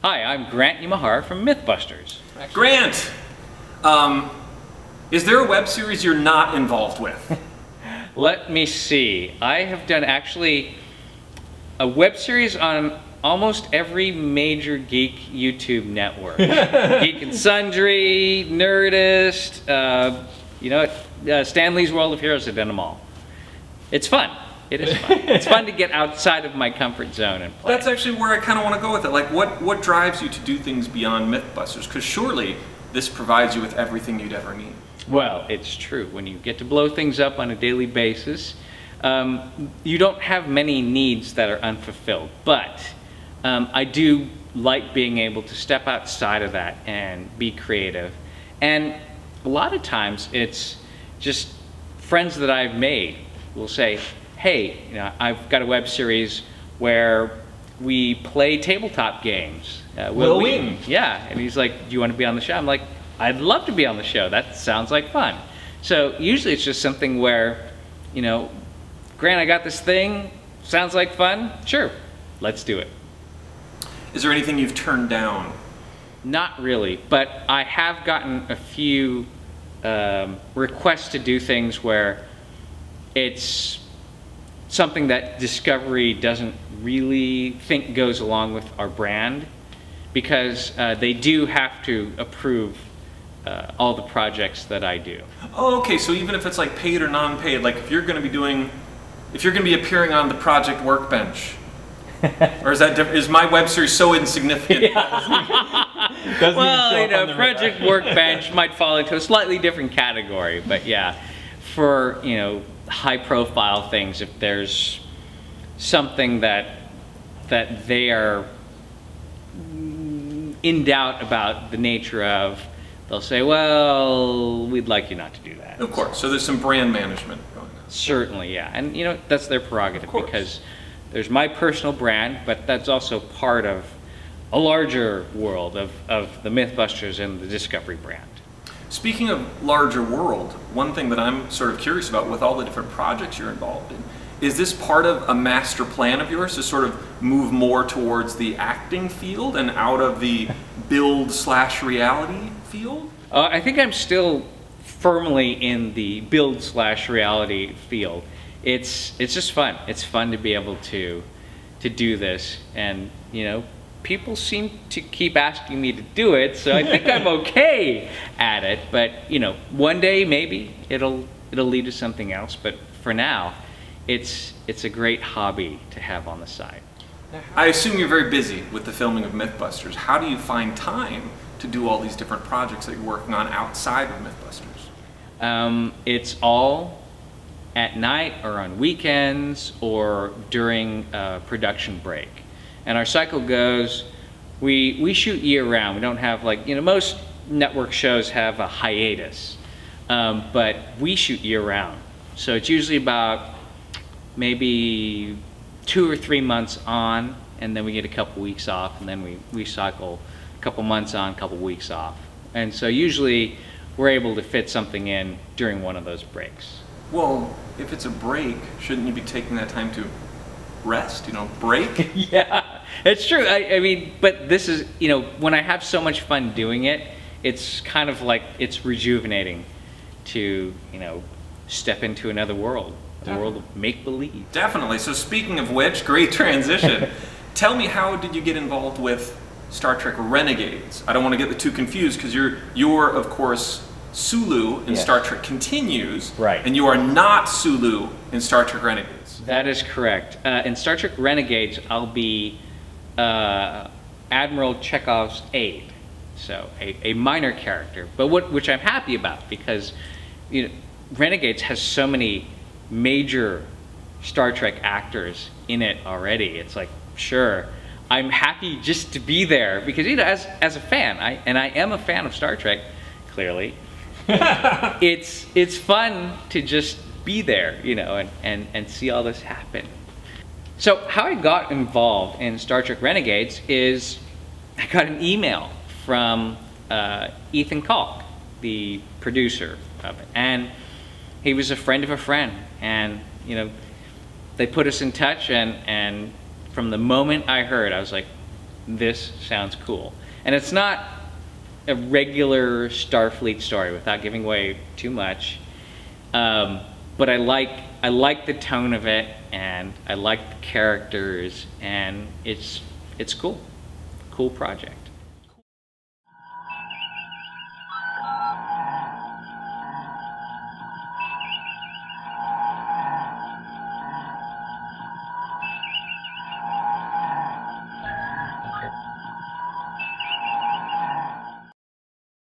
Hi, I'm Grant Imahara from Mythbusters. Grant! Is there a web series you're not involved with? Let me see. I have done actually a web series on almost every major geek YouTube network. Geek and Sundry, Nerdist, Stan Lee's World of Heroes. I've done them all. It's fun. It is fun. It's fun to get outside of my comfort zone and play. That's actually where I kind of want to go with it. Like, what drives you to do things beyond Mythbusters? Because surely this provides you with everything you'd ever need. Well, it's true. When you get to blow things up on a daily basis, you don't have many needs that are unfulfilled. But I do like being able to step outside of that and be creative. And a lot of times it's just friends that I've made will say, hey, I've got a web series where we play tabletop games. Will Wheaton. Yeah, and he's like, do you want to be on the show? I'm like, I'd love to be on the show. That sounds like fun. So usually it's just something where, Grant, I got this thing, sounds like fun? Sure, let's do it. Is there anything you've turned down? Not really, but I have gotten a few requests to do things where it's something that Discovery doesn't really think goes along with our brand, because they do have to approve all the projects that I do. Oh, okay, so even if it's like paid or non-paid, like if you're going to be appearing on the Project Workbench, or is my web series so insignificant? Yeah. Well, Project Workbench might fall into a slightly different category, but yeah, for high-profile things, if there's something that they are in doubt about the nature of, they'll say, well, we'd like you not to do that. Of course, so there's some brand management going on. Certainly, yeah, and that's their prerogative, because there's my personal brand, but that's also part of a larger world of the Mythbusters and the Discovery brand. Speaking of larger world, one thing that I'm sort of curious about with all the different projects you're involved in, is this part of a master plan of yours to sort of move more towards the acting field and out of the build/reality field? I think I'm still firmly in the build/reality field. It's just fun. It's fun to be able to do this, and people seem to keep asking me to do it, so I think I'm okay at it. But one day maybe it'll lead to something else. But for now, it's a great hobby to have on the side. I assume you're very busy with the filming of Mythbusters. How do you find time to do all these different projects that you're working on outside of Mythbusters? It's all at night or on weekends or during a production break. And our cycle goes, we shoot year-round. We don't have, like, most network shows have a hiatus, but we shoot year-round. So it's usually about maybe 2 or 3 months on, and then we get a couple weeks off, and then we cycle a couple months on, a couple weeks off. And so usually we're able to fit something in during one of those breaks. Well, if it's a break, shouldn't you be taking that time to rest, break? Yeah, it's true. I mean, but this is, when I have so much fun doing it, it's kind of like it's rejuvenating to, step into another world, the world of make-believe. Definitely. So speaking of which, great transition. Tell me, how did you get involved with Star Trek Renegades? I don't want to get the two confused, because you're of course Sulu in Star Trek Continues, right? And you are not Sulu in Star Trek Renegades. That is correct. In Star Trek Renegades, I'll be Admiral Chekhov's aide, so a minor character, but which I'm happy about, because Renegades has so many major Star Trek actors in it already. It's like, sure, I'm happy just to be there, because as a fan, I am a fan of Star Trek, clearly. It's fun to just be there, and see all this happen. So how I got involved in Star Trek Renegades is I got an email from Ethan Kalk, the producer of it, and he was a friend of a friend, and they put us in touch, and from the moment I heard, I was like, this sounds cool. And it's not a regular Starfleet story, without giving away too much. But I like the tone of it, and I like the characters, and it's cool. Cool project.